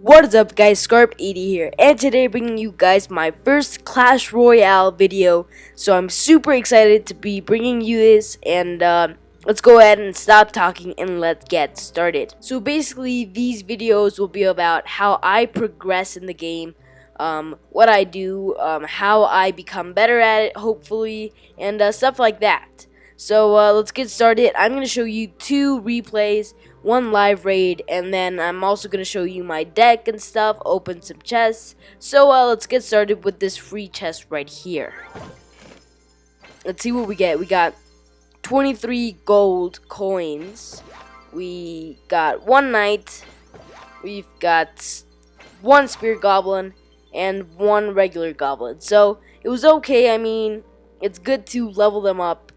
What is up guys, SCARP80 here, and today bringing you guys my first Clash Royale video. So I'm super excited to be bringing you this, and let's go ahead and stop talking and let's get started. So basically these videos will be about how I progress in the game, what I do, how I become better at it hopefully, and stuff like that. So let's get started. I'm going to show you 2 replays, 1 live raid, and then I'm also going to show you my deck and stuff, open some chests. So let's get started with this free chest right here. Let's see what we get. We got 23 gold coins. We got 1 knight. We've got 1 spirit goblin and 1 regular goblin. So it was okay. I mean, it's good to level them up.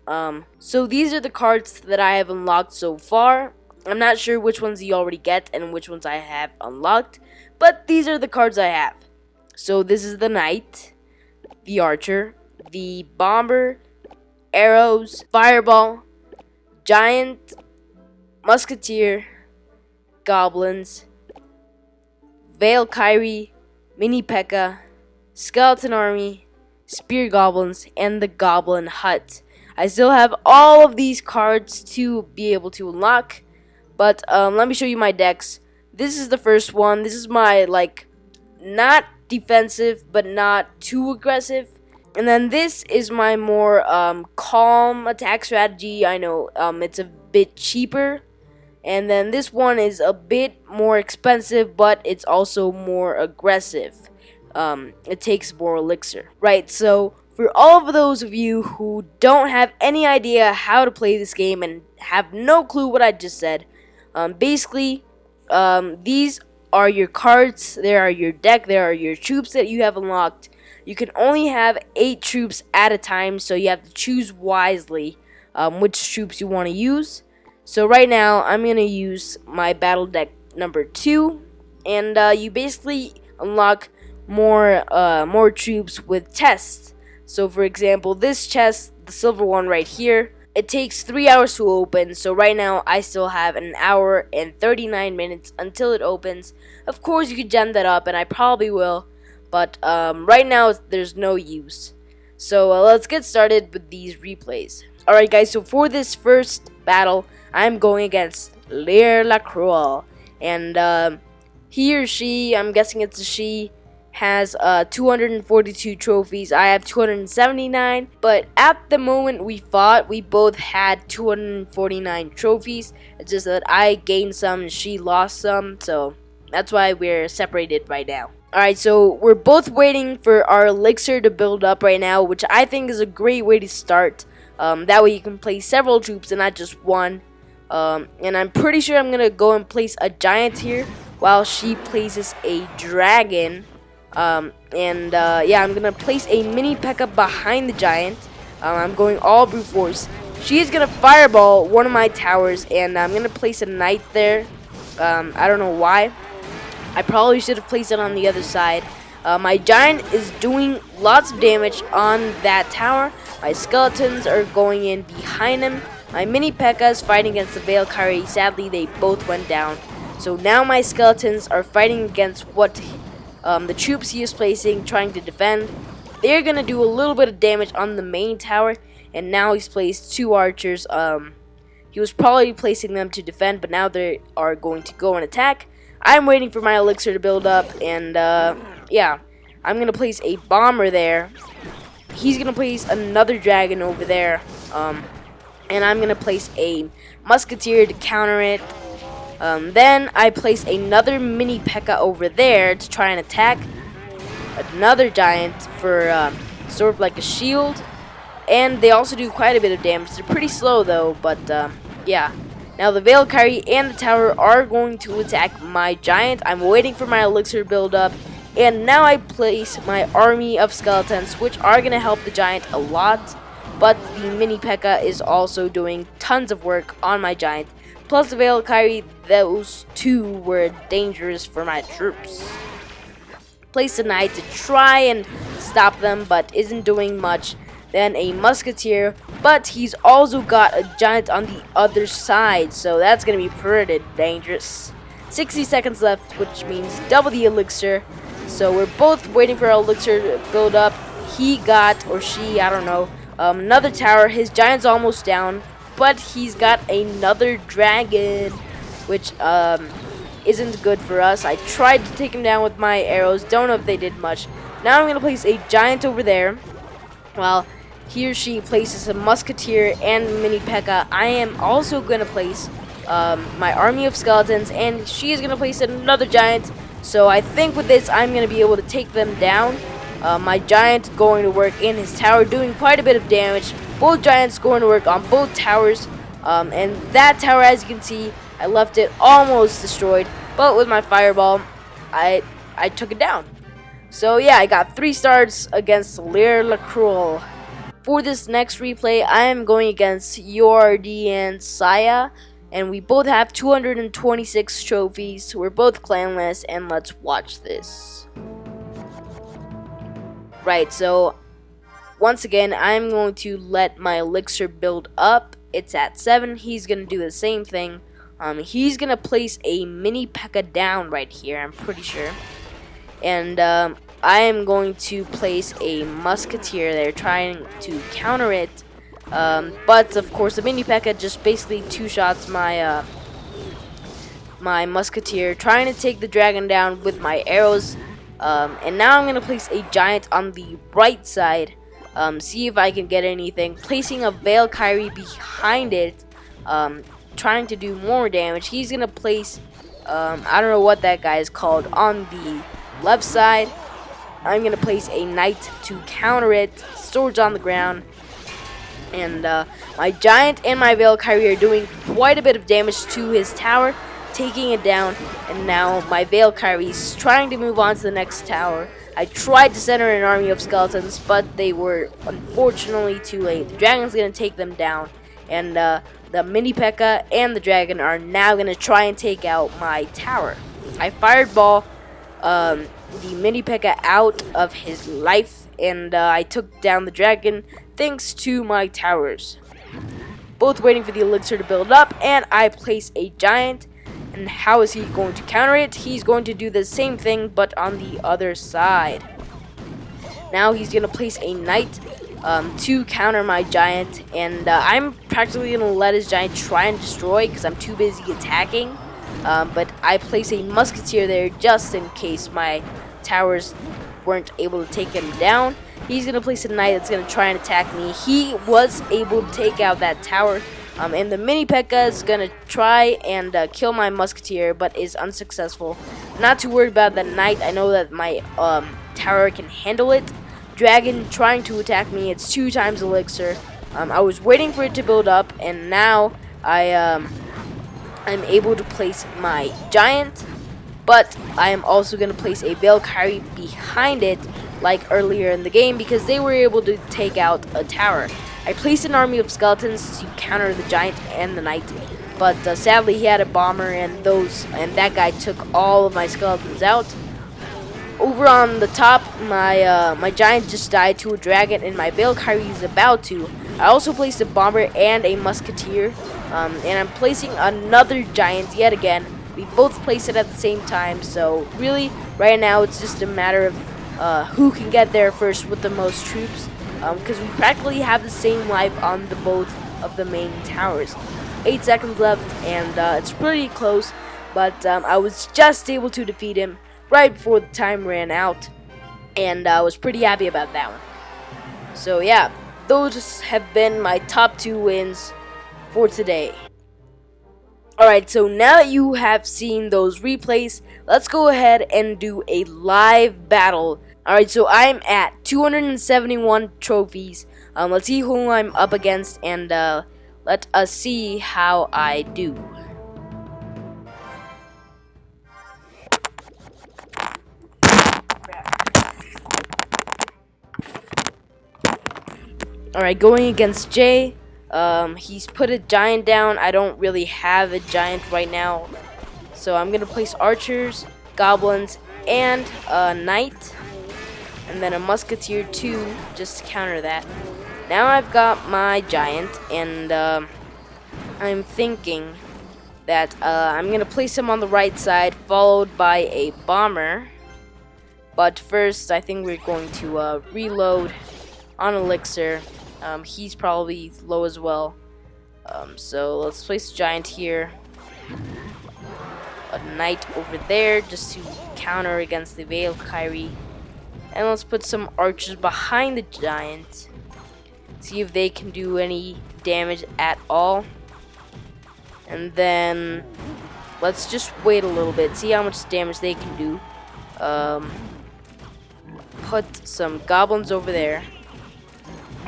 So these are the cards that I have unlocked so far. I'm not sure which ones you already get and which ones I have unlocked, but these are the cards I have. So this is the knight, the archer, the bomber, arrows, fireball, giant, musketeer, goblins, Valkyrie, mini P.E.K.K.A, skeleton army, spear goblins, and the goblin hut. I still have all of these cards to be able to unlock, but let me show you my decks. This is the first one. This is my, like, not defensive, but not too aggressive. And then this is my more calm attack strategy. I know it's a bit cheaper. And then this one is a bit more expensive, but it's also more aggressive. It takes more elixir. Right, so for all of those of you who don't have any idea how to play this game and have no clue what I just said, basically, these are your cards, there are your deck, there are your troops that you have unlocked. You can only have 8 troops at a time, so you have to choose wisely which troops you want to use. So right now, I'm going to use my battle deck number 2, and you basically unlock more troops with tests. So for example, this chest, the silver one right here, it takes 3 hours to open. So right now I still have an hour and 39 minutes until it opens. Of course you could gem that up, and I probably will, but right now there's no use. So let's get started with these replays. Alright guys, so for this first battle, I'm going against Lacroix, and he or she, I'm guessing it's a she, has 242 trophies. I have 279, but at the moment we fought, we both had 249 trophies. It's just that I gained some and she lost some, so that's why we're separated right now. Alright, so we're both waiting for our elixir to build up right now, which I think is a great way to start. That way you can place several troops and not just one. And I'm pretty sure I'm gonna go and place a giant here while she places a dragon. Yeah, I'm gonna place a mini P.E.K.K.A behind the giant. I'm going all brute force. She is gonna fireball one of my towers, and I'm gonna place a knight there. I don't know why. I probably should have placed it on the other side. My giant is doing lots of damage on that tower. My skeletons are going in behind him. My mini P.E.K.K.A is fighting against the Valkyrie. Sadly, they both went down. So now my skeletons are fighting against what the troops he is placing, trying to defend. They're going to do a little bit of damage on the main tower, and now he's placed 2 archers. He was probably placing them to defend, but now they are going to go and attack. I'm waiting for my elixir to build up, and yeah, I'm going to place a bomber there. He's going to place another dragon over there, and I'm going to place a musketeer to counter it. Then I place another mini P.E.K.K.A over there to try and attack another giant for sort of like a shield. And they also do quite a bit of damage. They're pretty slow though, but yeah. Now the Valkyrie and the tower are going to attack my giant. I'm waiting for my elixir build up. And now I place my army of skeletons, which are going to help the giant a lot. But the mini P.E.K.K.A is also doing tons of work on my giant. Plus the Valkyrie, those 2 were dangerous for my troops. Place a knight to try and stop them, but isn't doing much. Then a musketeer, but he's also got a giant on the other side, so that's going to be pretty dangerous. 60 seconds left, which means double the elixir. So we're both waiting for our elixir to build up. He got, or she, I don't know, another tower. His giant's almost down, but he's got another dragon, which isn't good for us. I tried to take him down with my arrows. Don't know if they did much. Now I'm going to place a giant over there, while he or she places a musketeer and mini P.E.K.K.A. I am also going to place my army of skeletons, and she is going to place another giant. So I think with this, I'm going to be able to take them down. My giant going to work in his tower, doing quite a bit of damage. Both giants going to work on both towers. And that tower, as you can see, I left it almost destroyed. But with my fireball, I took it down. So yeah, I got 3 stars against Lear LaCruel. For this next replay, I am going against Yordi and Saya. And we both have 226 trophies. We're both clanless, and let's watch this. Right, so once again, I'm going to let my elixir build up. It's at 7. He's going to do the same thing. He's going to place a mini P.E.K.K.A. down right here, I'm pretty sure. And I am going to place a musketeer there, trying to counter it. But of course, the mini P.E.K.K.A. just basically 2-shots my my musketeer, trying to take the dragon down with my arrows. And now I'm gonna place a giant on the right side. See if I can get anything. Placing a Valkyrie behind it, trying to do more damage. He's gonna place I don't know what that guy is called on the left side. I'm gonna place a knight to counter it. Swords on the ground. And my giant and my Valkyrie are doing quite a bit of damage to his tower, taking it down. And now my Valkyrie is trying to move on to the next tower. I tried to center an army of skeletons, but they were unfortunately too late. The dragon's going to take them down. And the mini P.E.K.K.A. and the dragon are now going to try and take out my tower. I fireball the mini P.E.K.K.A. out of his life, and I took down the dragon thanks to my towers. Both waiting for the elixir to build up, and I place a giant. And how is he going to counter it? He's going to do the same thing, but on the other side. Now he's going to place a knight to counter my giant, and I'm practically going to let his giant try and destroy because I'm too busy attacking. But I place a musketeer there just in case my towers weren't able to take him down. He's going to place a knight that's going to try and attack me. He was able to take out that tower. And the mini P.E.K.K.A. is going to try and kill my musketeer, but is unsuccessful. Not too worried about that knight. I know that my tower can handle it. Dragon trying to attack me. It's 2 times elixir. I was waiting for it to build up, and now I'm able to place my giant. But I am also going to place a Valkyrie behind it, like earlier in the game, because they were able to take out a tower. I placed an army of skeletons to counter the giant and the knight, but sadly he had a bomber, and that guy took all of my skeletons out. Over on the top, my giant just died to a dragon, and my Valkyrie is about to. I also placed a bomber and a musketeer, and I'm placing another giant yet again. We both placed it at the same time, so really, right now it's just a matter of who can get there first with the most troops. Because we practically have the same life on the both of the main towers. 8 seconds left, and it's pretty close, but I was just able to defeat him right before the time ran out, and I was pretty happy about that one. So yeah, those have been my top 2 wins for today. Alright, so now that you have seen those replays, let's go ahead and do a live battle. Alright, so I'm at 271 trophies. Let's see who I'm up against, and let us see how I do. Alright, going against Jay. He's put a giant down. I don't really have a giant right now, so I'm gonna place archers, goblins, and a knight, and then a musketeer too, just to counter that. Now I've got my giant, and I'm thinking that I'm gonna place him on the right side, followed by a bomber. But first, I think we're going to reload on Elixir. He's probably low as well. So let's place a giant here, a knight over there just to counter against the Valkyrie, and let's put some archers behind the giant. See if they can do any damage at all. And then let's just wait a little bit, see how much damage they can do. Put some goblins over there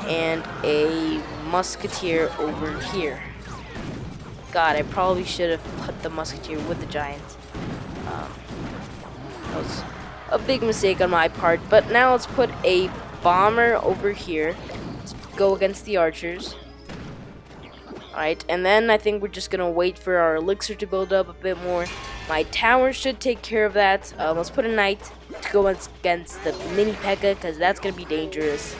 and a musketeer over here. God, I probably should have put the musketeer with the giant. That was a big mistake on my part. But now let's put a bomber over here to go against the archers. Alright, and then I think we're just gonna wait for our elixir to build up a bit more. My tower should take care of that. Let's put a knight to go against the mini P.E.K.K.A. because that's gonna be dangerous.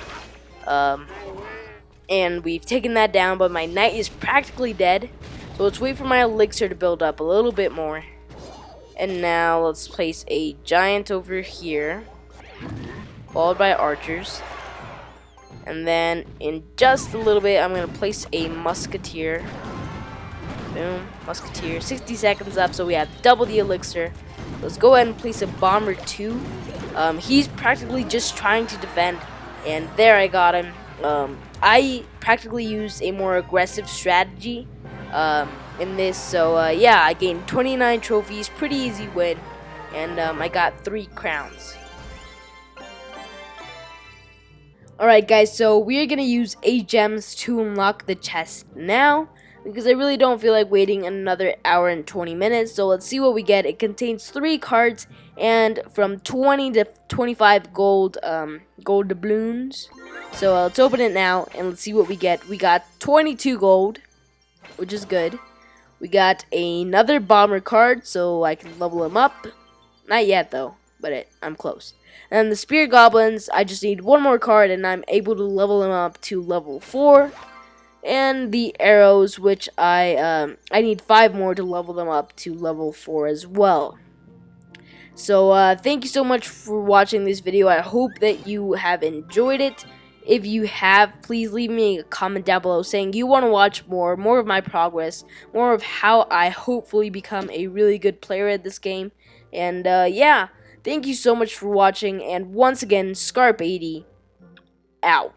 And we've taken that down, but my knight is practically dead. So let's wait for my elixir to build up a little bit more. And now let's place a giant over here, followed by archers. And then in just a little bit, I'm going to place a musketeer. Boom, musketeer. 60 seconds left, so we have double the elixir. Let's go ahead and place a bomber too. He's practically just trying to defend. And there, I got him. I practically used a more aggressive strategy in this. So yeah, I gained 29 trophies. Pretty easy win. And I got 3 crowns. Alright guys, so we're going to use 8 gems to unlock the chest now, because I really don't feel like waiting another hour and 20 minutes. So let's see what we get. It contains 3 cards and from 20 to 25 gold doubloons. So let's open it now and let's see what we get. We got 22 gold, which is good. We got another bomber card, so I can level him up. Not yet though, but I'm close. And the spear goblins, I just need 1 more card and I'm able to level them up to level 4. And the arrows, which I need 5 more to level them up to level 4 as well. So thank you so much for watching this video. I hope that you have enjoyed it. If you have, please leave me a comment down below saying you want to watch more of my progress, more of how I hopefully become a really good player at this game. And yeah, thank you so much for watching, and once again, SCARP80 out.